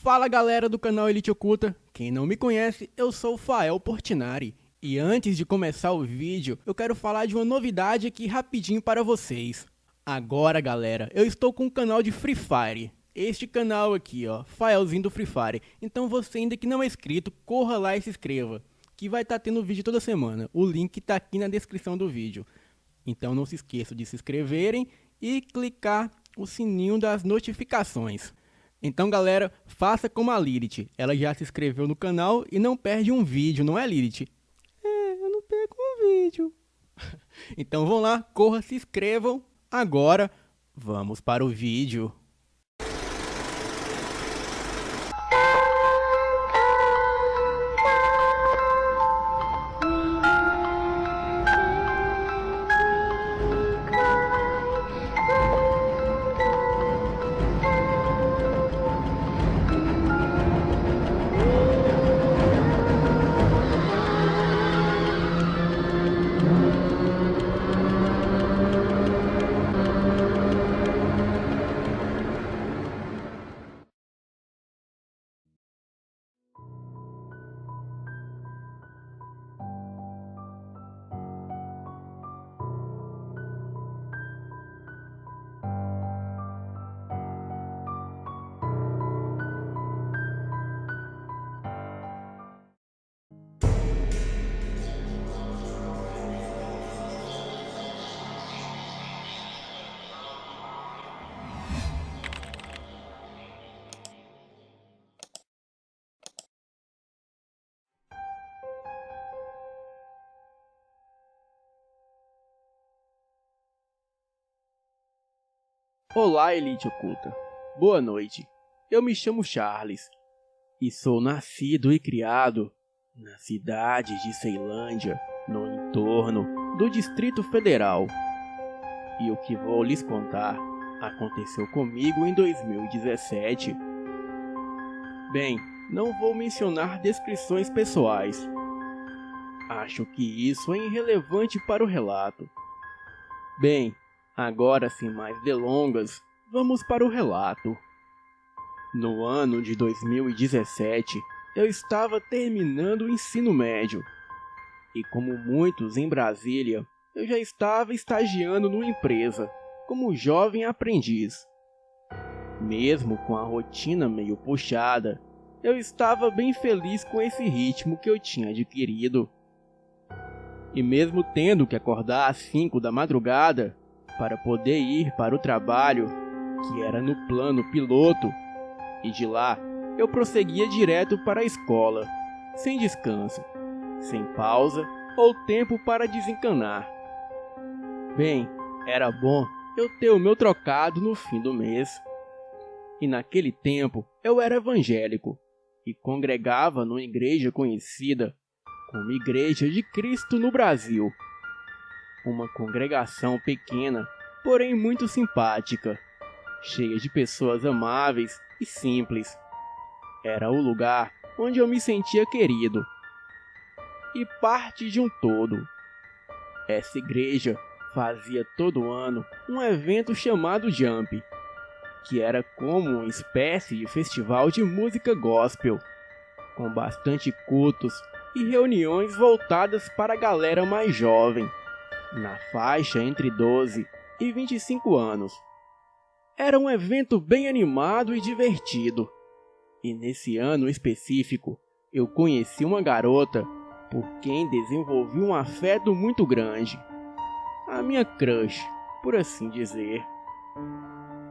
Fala galera do canal Elite Oculta, quem não me conhece, eu sou o Fael Portinari. E antes de começar o vídeo, eu quero falar de uma novidade aqui rapidinho para vocês. Agora galera, eu estou com um canal de Free Fire. Este canal aqui ó, Faelzinho do Free Fire. Então você ainda que não é inscrito, corra lá e se inscreva. Que vai estar tendo vídeo toda semana, o link está aqui na descrição do vídeo. Então não se esqueçam de se inscreverem e clicar o sininho das notificações. Então galera, faça como a Lilith, ela já se inscreveu no canal e não perde um vídeo, não é Lilith? Eu não perco um vídeo. Então vão lá, corra, se inscrevam. Agora, vamos para o vídeo. Olá Elite Oculta, boa noite, eu me chamo Charles e sou nascido e criado na cidade de Ceilândia, no entorno do Distrito Federal. E o que vou lhes contar aconteceu comigo em 2017. Bem, não vou mencionar descrições pessoais, acho que isso é irrelevante para o relato. Bem, agora, sem mais delongas, vamos para o relato. No ano de 2017, eu estava terminando o ensino médio. E como muitos em Brasília, eu já estava estagiando numa empresa, como jovem aprendiz. Mesmo com a rotina meio puxada, eu estava bem feliz com esse ritmo que eu tinha adquirido. E mesmo tendo que acordar às 5 da madrugada, para poder ir para o trabalho, que era no plano piloto, e de lá eu prosseguia direto para a escola, sem descanso, sem pausa ou tempo para desencanar. Bem, era bom eu ter o meu trocado no fim do mês. E naquele tempo eu era evangélico e congregava numa igreja conhecida como Igreja de Cristo no Brasil. Uma congregação pequena, porém muito simpática, cheia de pessoas amáveis e simples. Era o lugar onde eu me sentia querido e parte de um todo. Essa igreja fazia todo ano um evento chamado Jump, que era como uma espécie de festival de música gospel, com bastante cultos e reuniões voltadas para a galera mais jovem, na faixa entre 12 e 25 anos. Era um evento bem animado e divertido. E nesse ano específico, eu conheci uma garota por quem desenvolvi um afeto muito grande. A minha crush, por assim dizer.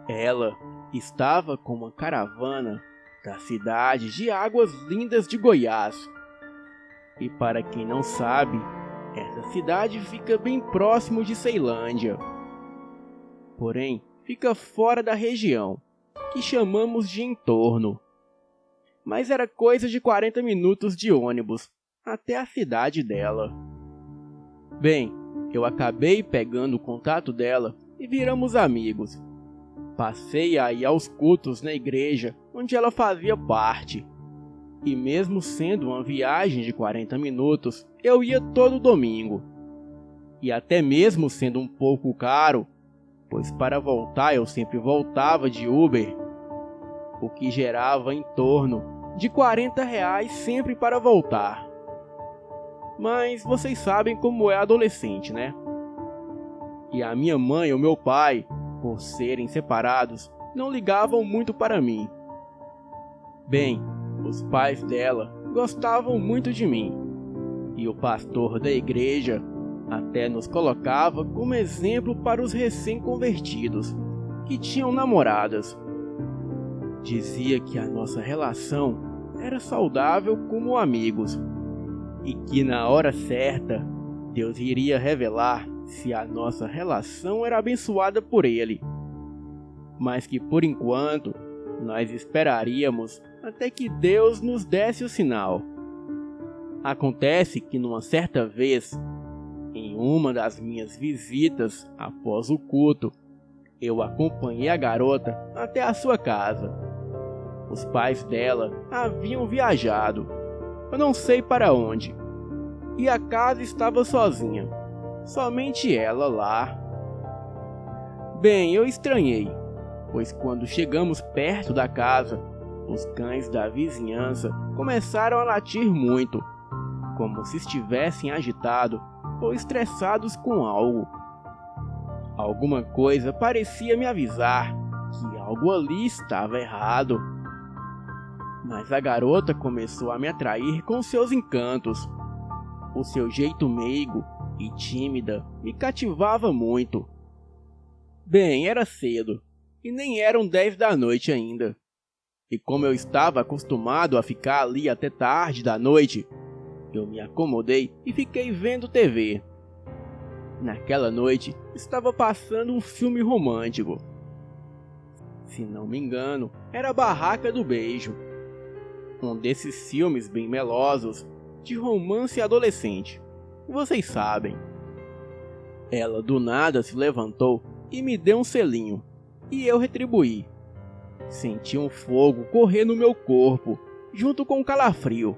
Ela estava com uma caravana da cidade de Águas Lindas de Goiás. E para quem não sabe, essa cidade fica bem próximo de Ceilândia. Porém, fica fora da região, que chamamos de entorno. Mas era coisa de 40 minutos de ônibus, até a cidade dela. Bem, eu acabei pegando o contato dela e viramos amigos. Passei a ir aos cultos na igreja onde ela fazia parte. E mesmo sendo uma viagem de 40 minutos, eu ia todo domingo. E até mesmo sendo um pouco caro, pois para voltar eu sempre voltava de Uber, o que gerava em torno de R$ 40 sempre para voltar. Mas vocês sabem como é adolescente, né? E a minha mãe e o meu pai, por serem separados, não ligavam muito para mim. Bem, os pais dela gostavam muito de mim, e o pastor da igreja até nos colocava como exemplo para os recém-convertidos que tinham namoradas. Dizia que a nossa relação era saudável como amigos e que na hora certa Deus iria revelar se a nossa relação era abençoada por Ele, mas que por enquanto nós esperaríamos até que Deus nos desse o sinal. Acontece que numa certa vez, em uma das minhas visitas após o culto, eu acompanhei a garota até a sua casa. Os pais dela haviam viajado, eu não sei para onde, e a casa estava sozinha, somente ela lá. Bem, eu estranhei, pois quando chegamos perto da casa, os cães da vizinhança começaram a latir muito, como se estivessem agitados ou estressados com algo. Alguma coisa parecia me avisar que algo ali estava errado. Mas a garota começou a me atrair com seus encantos. O seu jeito meigo e tímida me cativava muito. Bem, era cedo, e nem eram 10 da noite ainda. E como eu estava acostumado a ficar ali até tarde da noite, eu me acomodei e fiquei vendo TV. Naquela noite, estava passando um filme romântico. Se não me engano, era Barraca do Beijo. Um desses filmes bem melosos, de romance adolescente. Vocês sabem. Ela do nada se levantou e me deu um selinho, e eu retribuí. Senti um fogo correr no meu corpo, junto com um calafrio.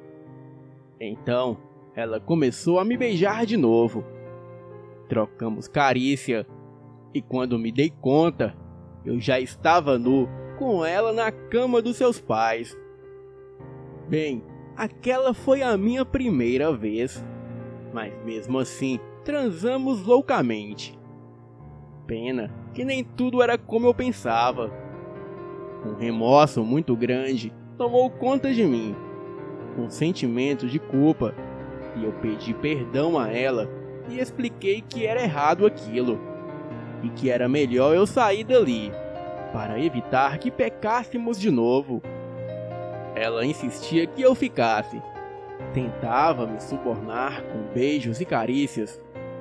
Então, ela começou a me beijar de novo. Trocamos carícia, e quando me dei conta, eu já estava nu com ela na cama dos seus pais. Bem, aquela foi a minha primeira vez, mas mesmo assim, transamos loucamente. Pena que nem tudo era como eu pensava. Um remorso muito grande tomou conta de mim, um sentimento de culpa, e eu pedi perdão a ela e expliquei que era errado aquilo, e que era melhor eu sair dali, para evitar que pecássemos de novo. Ela insistia que eu ficasse, tentava me subornar com beijos e carícias,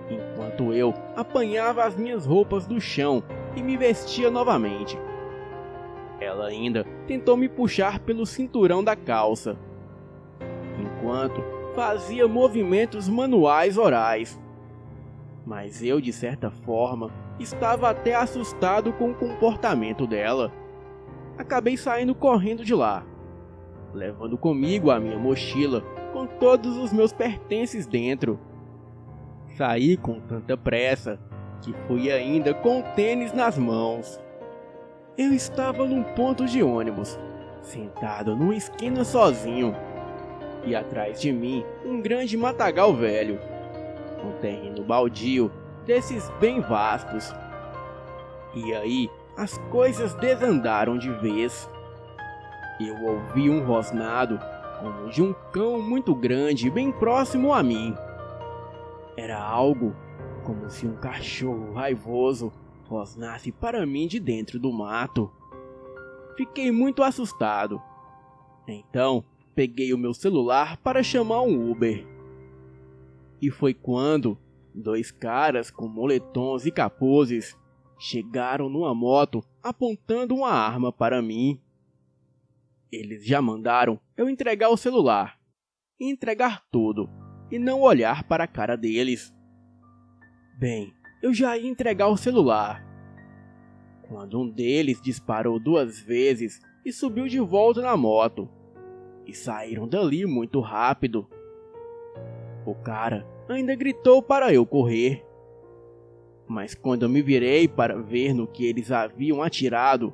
enquanto eu apanhava as minhas roupas do chão e me vestia novamente. Ela ainda tentou me puxar pelo cinturão da calça, enquanto fazia movimentos manuais orais. Mas eu, de certa forma, estava até assustado com o comportamento dela. Acabei saindo correndo de lá, levando comigo a minha mochila com todos os meus pertences dentro. Saí com tanta pressa que fui ainda com o tênis nas mãos. Eu estava num ponto de ônibus, sentado numa esquina sozinho, e atrás de mim um grande matagal velho, um terreno baldio desses bem vastos. E aí as coisas desandaram de vez. Eu ouvi um rosnado como de um cão muito grande bem próximo a mim. Era algo como se um cachorro raivoso rosnasse para mim de dentro do mato. Fiquei muito assustado. Então, peguei o meu celular para chamar um Uber. E foi quando 2 caras com moletons e capuzes chegaram numa moto apontando uma arma para mim. Eles já mandaram eu entregar o celular, entregar tudo e não olhar para a cara deles. Bem, eu já ia entregar o celular, quando um deles disparou 2 vezes e subiu de volta na moto, e saíram dali muito rápido. O cara ainda gritou para eu correr, mas quando eu me virei para ver no que eles haviam atirado,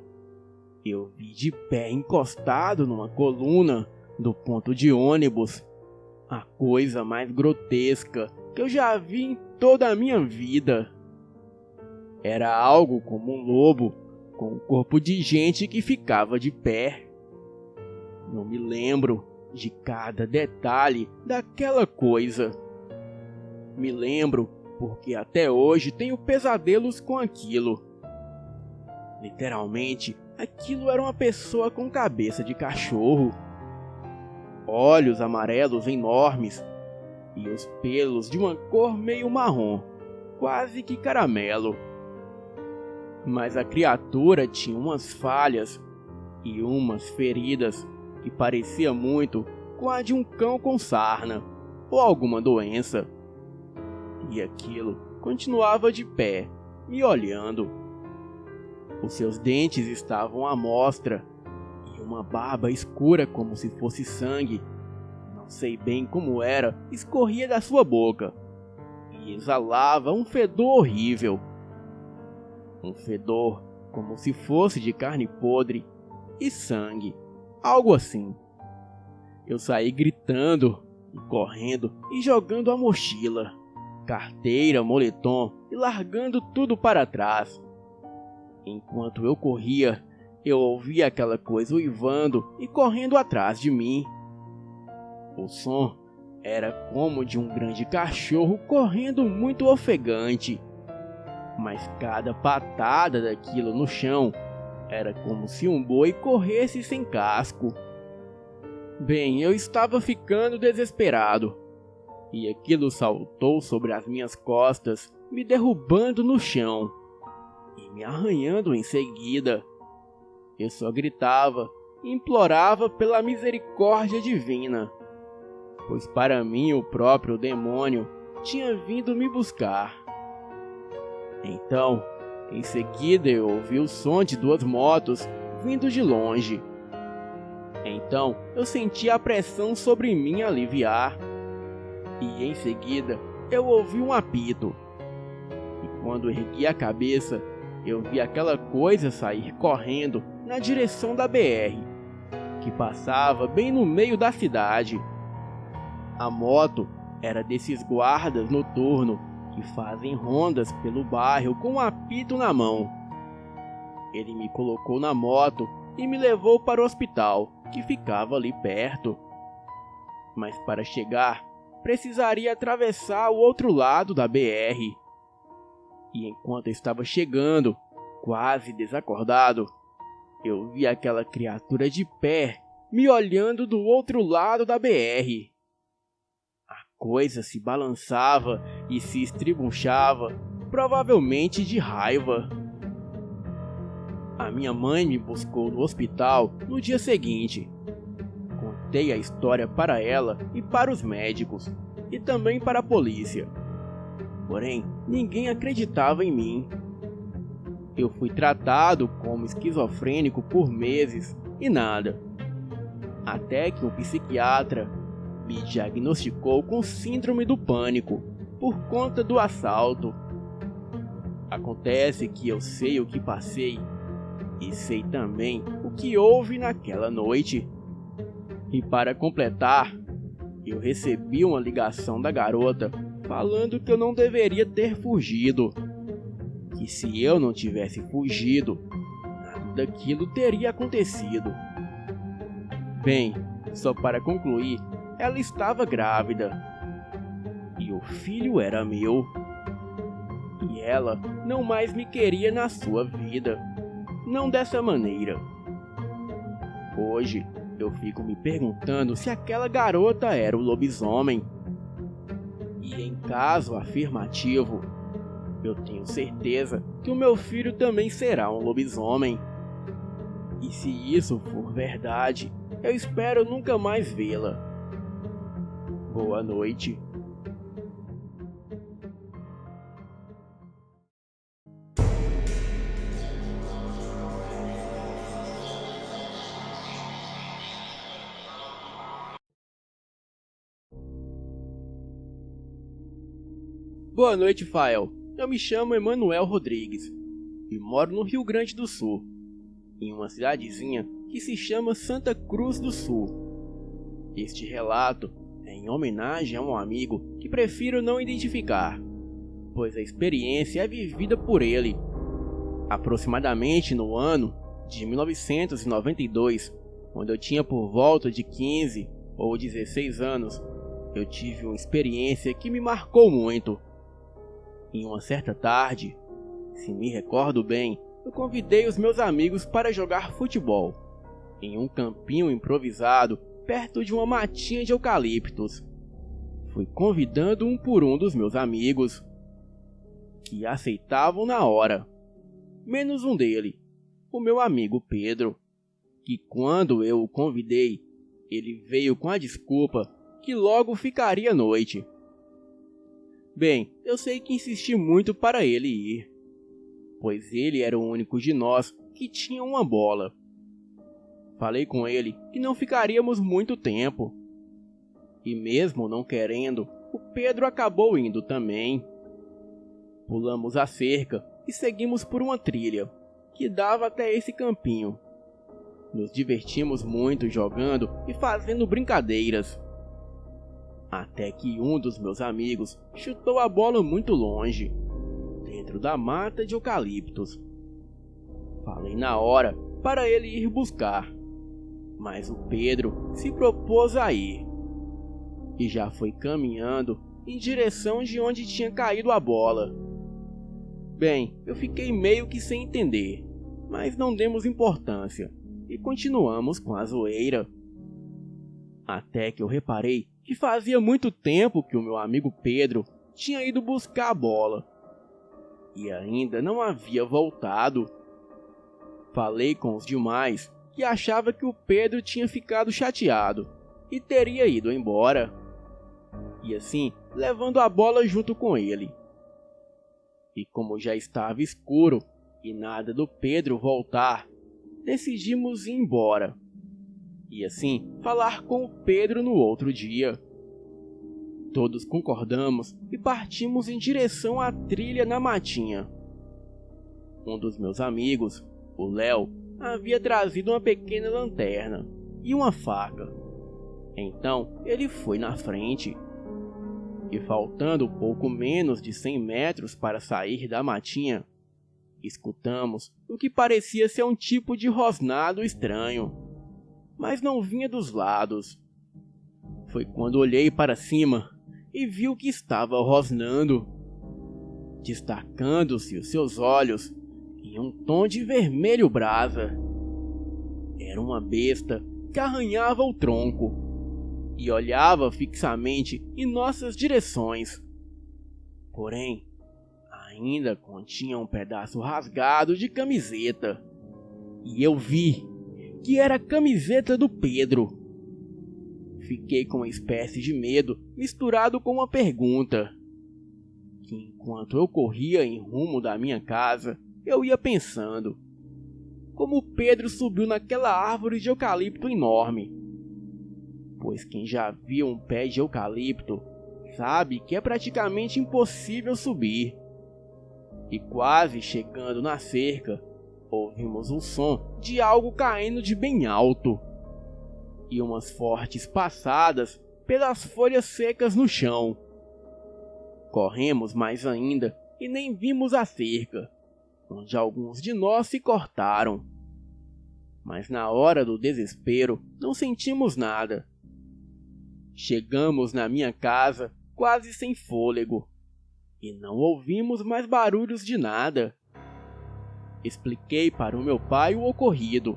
eu vi de pé encostado numa coluna do ponto de ônibus a coisa mais grotesca que eu já vi em toda a minha vida. Era algo como um lobo com um corpo de gente que ficava de pé. Não me lembro de cada detalhe daquela coisa. Me lembro porque até hoje tenho pesadelos com aquilo. Literalmente, aquilo era uma pessoa com cabeça de cachorro, olhos amarelos enormes e os pelos de uma cor meio marrom, quase que caramelo. Mas a criatura tinha umas falhas e umas feridas que parecia muito com a de um cão com sarna ou alguma doença. E aquilo continuava de pé, me olhando. Os seus dentes estavam à mostra e uma barba escura como se fosse sangue, não sei bem como era, escorria da sua boca e exalava um fedor horrível. Um fedor como se fosse de carne podre e sangue, algo assim. Eu saí gritando e correndo e jogando a mochila, carteira, moletom e largando tudo para trás. Enquanto eu corria, eu ouvia aquela coisa uivando e correndo atrás de mim. O som era como de um grande cachorro correndo muito ofegante. Mas cada patada daquilo no chão era como se um boi corresse sem casco. Bem, eu estava ficando desesperado, e aquilo saltou sobre as minhas costas, me derrubando no chão e me arranhando em seguida. Eu só gritava e implorava pela misericórdia divina, pois para mim o próprio demônio tinha vindo me buscar. Então, em seguida eu ouvi o som de 2 motos vindo de longe. Então eu senti a pressão sobre mim aliviar. E em seguida eu ouvi um apito. E quando ergui a cabeça, eu vi aquela coisa sair correndo na direção da BR, que passava bem no meio da cidade. A moto era desses guardas noturnos que fazem rondas pelo bairro com um apito na mão. Ele me colocou na moto e me levou para o hospital, que ficava ali perto. Mas para chegar, precisaria atravessar o outro lado da BR. E enquanto eu estava chegando, quase desacordado, eu vi aquela criatura de pé, me olhando do outro lado da BR. A coisa se balançava e se estribunchava, provavelmente de raiva. A minha mãe me buscou no hospital no dia seguinte. Contei a história para ela e para os médicos, e também para a polícia. Porém, ninguém acreditava em mim. Eu fui tratado como esquizofrênico por meses e nada. Até que um psiquiatra me diagnosticou com síndrome do pânico por conta do assalto. Acontece que eu sei o que passei e sei também o que houve naquela noite. E para completar, eu recebi uma ligação da garota falando que eu não deveria ter fugido. Que se eu não tivesse fugido, nada daquilo teria acontecido. Bem, só para concluir, ela estava grávida. E o filho era meu. E ela não mais me queria na sua vida. Não dessa maneira. Hoje, eu fico me perguntando se aquela garota era o lobisomem. E em caso afirmativo, eu tenho certeza que o meu filho também será um lobisomem. E se isso for verdade, eu espero nunca mais vê-la. Boa noite. Boa noite, Fael. Eu me chamo Emanuel Rodrigues e moro no Rio Grande do Sul. em uma cidadezinha que se chama Santa Cruz do Sul. Este relato é em homenagem a um amigo que prefiro não identificar, pois a experiência é vivida por ele. Aproximadamente no ano de 1992, quando eu tinha por volta de 15 ou 16 anos, eu tive uma experiência que me marcou muito. Em uma certa tarde, se me recordo bem, eu convidei os meus amigos para jogar futebol, em um campinho improvisado perto de uma matinha de eucaliptos. Fui convidando um por um dos meus amigos, que aceitavam na hora, menos um dele, o meu amigo Pedro, que quando eu o convidei, ele veio com a desculpa que logo ficaria noite. Bem, eu sei que insisti muito para ele ir, pois ele era o único de nós que tinha uma bola. Falei com ele que não ficaríamos muito tempo, e mesmo não querendo, o Pedro acabou indo também. Pulamos a cerca e seguimos por uma trilha que dava até esse campinho. Nos divertimos muito jogando e fazendo brincadeiras, até que um dos meus amigos chutou a bola muito longe, dentro da mata de eucaliptos. Falei na hora para ele ir buscar, mas o Pedro se propôs a ir, e já foi caminhando em direção de onde tinha caído a bola. Bem, eu fiquei meio que sem entender, mas não demos importância e continuamos com a zoeira. Até que eu reparei que fazia muito tempo que o meu amigo Pedro tinha ido buscar a bola e ainda não havia voltado. Falei com os demais que achava que o Pedro tinha ficado chateado e teria ido embora, e assim levando a bola junto com ele. E como já estava escuro e nada do Pedro voltar, decidimos ir embora e assim falar com o Pedro no outro dia. Todos concordamos e partimos em direção à trilha na matinha. Um dos meus amigos, o Léo, havia trazido uma pequena lanterna e uma faca. Então ele foi na frente. E faltando pouco menos de 100 metros para sair da matinha, escutamos o que parecia ser um tipo de rosnado estranho, mas não vinha dos lados. Foi quando olhei para cima e vi o que estava rosnando, destacando-se os seus olhos em um tom de vermelho brasa. Era uma besta que arranhava o tronco e olhava fixamente em nossas direções. Porém, ainda continha um pedaço rasgado de camiseta. E eu vi que era a camiseta do Pedro. Fiquei com uma espécie de medo misturado com uma pergunta, que enquanto eu corria em rumo da minha casa, eu ia pensando: como o Pedro subiu naquela árvore de eucalipto enorme? Pois quem já viu um pé de eucalipto sabe que é praticamente impossível subir. E quase chegando na cerca, ouvimos o som de algo caindo de bem alto e umas fortes passadas pelas folhas secas no chão. Corremos mais ainda e nem vimos a cerca, onde alguns de nós se cortaram. Mas na hora do desespero não sentimos nada. Chegamos na minha casa quase sem fôlego e não ouvimos mais barulhos de nada. Expliquei para o meu pai o ocorrido,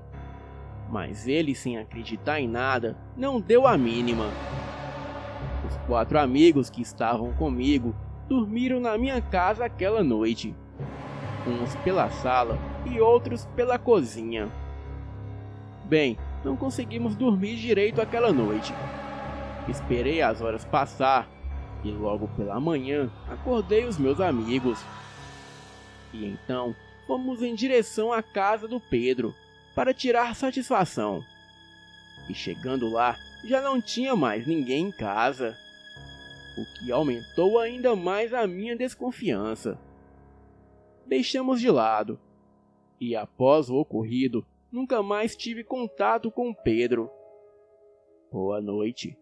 mas ele, sem acreditar em nada, não deu a mínima. Os 4 amigos que estavam comigo dormiram na minha casa aquela noite, uns pela sala e outros pela cozinha. Bem, não conseguimos dormir direito aquela noite. Esperei as horas passar e logo pela manhã acordei os meus amigos. E então fomos em direção à casa do Pedro para tirar satisfação. E chegando lá, já não tinha mais ninguém em casa, o que aumentou ainda mais a minha desconfiança. Deixamos de lado, e após o ocorrido, nunca mais tive contato com Pedro. Boa noite.